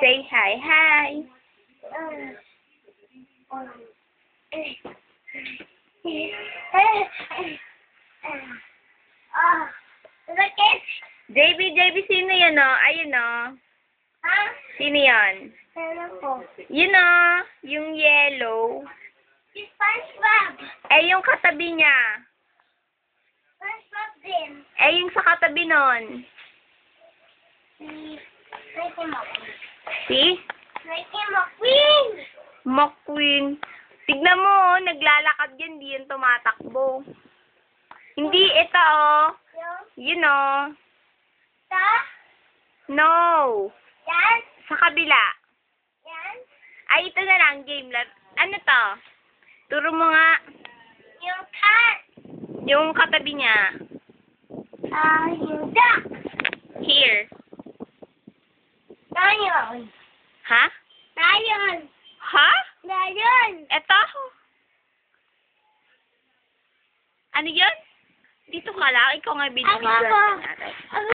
Say hi, hi. JB, sino yan, no? Ayun, no? Sino yan? Yun, no? Yung yellow. Yung katabi niya. Yung sa katabi nun. Si? McQueen. Tignan mo, oh, naglalakad yan, di yan tumatakbo. Hindi, ito, oh. Yun, oh. No. Sa kabila. Ay, ito na lang, game. Ano to? Turo mo nga. Yung cat. Yung katabi niya. Yung duck. Here. Lion. Ha? Lion. Ha? Lion. Eto. Ano yun? Dito ka lang. Ikaw nga binibigyan natin.